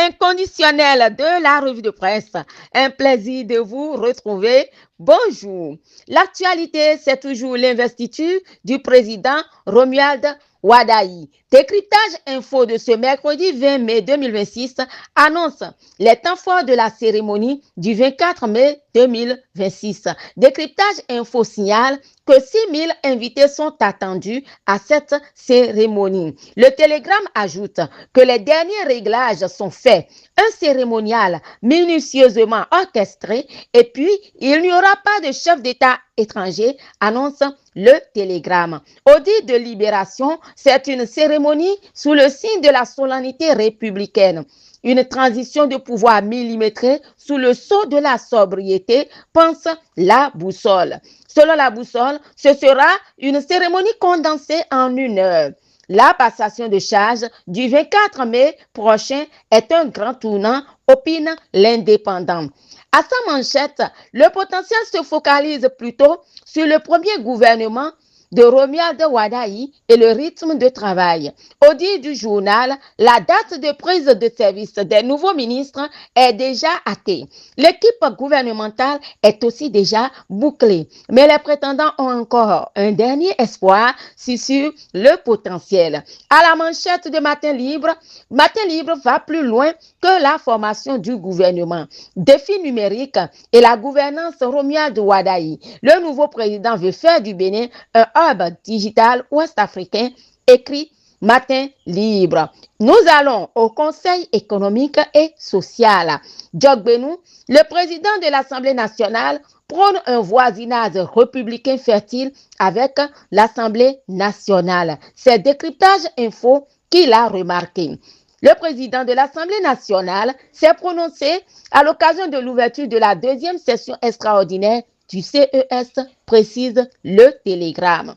inconditionnel de la revue de presse. Un plaisir de vous retrouver. Bonjour. L'actualité, c'est toujours l'investiture du président Romuald Wadaï. Décryptage info de ce mercredi 20 mai 2026 annonce les temps forts de la cérémonie du 24 mai 2026. Décryptage info signale que 6 000 invités sont attendus à cette cérémonie. Le Télégramme ajoute que les derniers réglages sont faits. Un cérémonial minutieusement orchestré et puis il n'y aura pas de chef d'État étranger, annonce le Télégramme. Au dit de Libération, c'est une cérémonie sous le signe de la solennité républicaine. Une transition de pouvoir millimétrée sous le sceau de la sobriété, pense la boussole. Selon la boussole, ce sera une cérémonie condensée en 1 heure. La passation de charge du 24 mai prochain est un grand tournant, opine l'Indépendant. À sa manchette, le potentiel se focalise plutôt sur le premier gouvernement de Romuald Wadaï et le rythme de travail. Au dit du journal, la date de prise de service des nouveaux ministres est déjà actée. L'équipe gouvernementale est aussi déjà bouclée. Mais les prétendants ont encore un dernier espoir sur le potentiel. À la manchette de Matin Libre va plus loin que la formation du gouvernement. Défi numérique et la gouvernance Romuald Wadaï. Le nouveau président veut faire du Bénin un hub digital ouest-africain, écrit Matin Libre. Nous allons au Conseil économique et social. Diog Benou, le président de l'Assemblée nationale, prône un voisinage républicain fertile avec l'Assemblée nationale. C'est Décryptage Info qui l'a remarqué. Le président de l'Assemblée nationale s'est prononcé à l'occasion de l'ouverture de la deuxième session extraordinaire du CES, précise le Télégramme.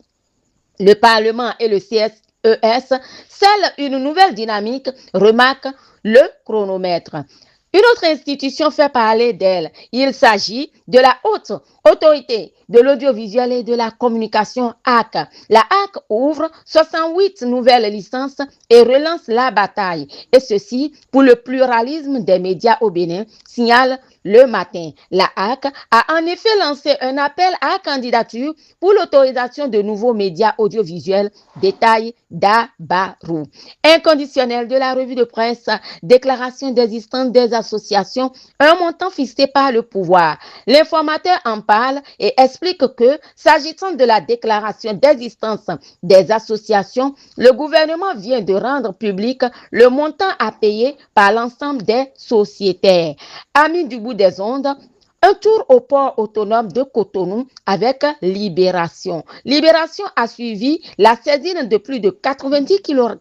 Le Parlement et le CES scellent une nouvelle dynamique, remarque le chronomètre. Une autre institution fait parler d'elle. Il s'agit de la Haute Autorité de l'audiovisuel et de la communication HAC. La HAC ouvre 68 nouvelles licences et relance la bataille. Et ceci pour le pluralisme des médias au Bénin, signale le matin. La HAC a en effet lancé un appel à candidature pour l'autorisation de nouveaux médias audiovisuels, détaille Dabarou. Inconditionnel de la revue de presse, déclaration d'existence des associations, un montant fixé par le pouvoir. L'informateur en parle et explique que, s'agissant de la déclaration d'existence des associations, le gouvernement vient de rendre public le montant à payer par l'ensemble des sociétaires. Amis du bout des ondes, un tour au port autonome de Cotonou avec Libération. Libération a suivi la saisine de plus de 90 kg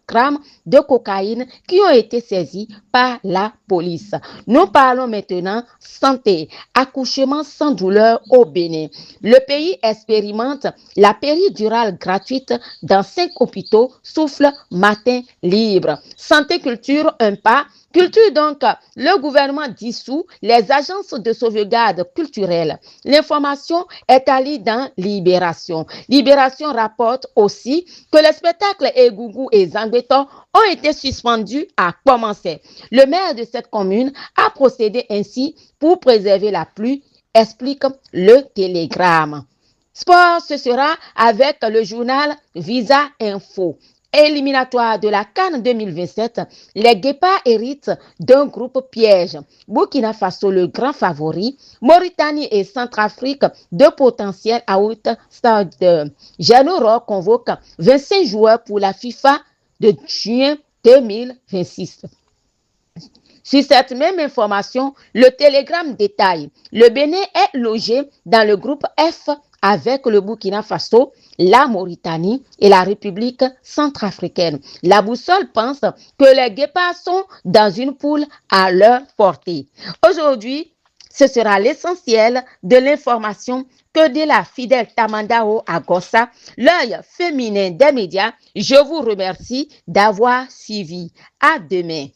de cocaïne qui ont été saisis par la police. Nous parlons maintenant santé, accouchement sans douleur au Bénin. Le pays expérimente la péridurale gratuite dans 5 hôpitaux, souffle Matin Libre. Santé culture, un pas. Culture donc, le gouvernement dissout les agences de sauvegarde culturelle. L'information est à lire dans Libération. Libération rapporte aussi que les spectacles Egougou et Zangbeto ont été suspendus à commencer. Le maire de cette commune a procédé ainsi pour préserver la pluie, explique le Télégramme. Sport, ce sera avec le journal Visa Info. Éliminatoire de la CAN 2027, les Guépards héritent d'un groupe piège. Burkina Faso, le grand favori. Mauritanie et Centrafrique, deux potentiels outsiders. Jeannot convoque 25 joueurs pour la FIFA de juin 2026. Sur cette même information, le Télégramme détaille: le Bénin est logé dans le groupe F avec le Burkina Faso, la Mauritanie et la République centrafricaine. La boussole pense que les Guépards sont dans une poule à leur portée. Aujourd'hui, ce sera l'essentiel de l'information que de la fidèle Tamandao Agossa, l'œil féminin des médias. Je vous remercie d'avoir suivi. À demain.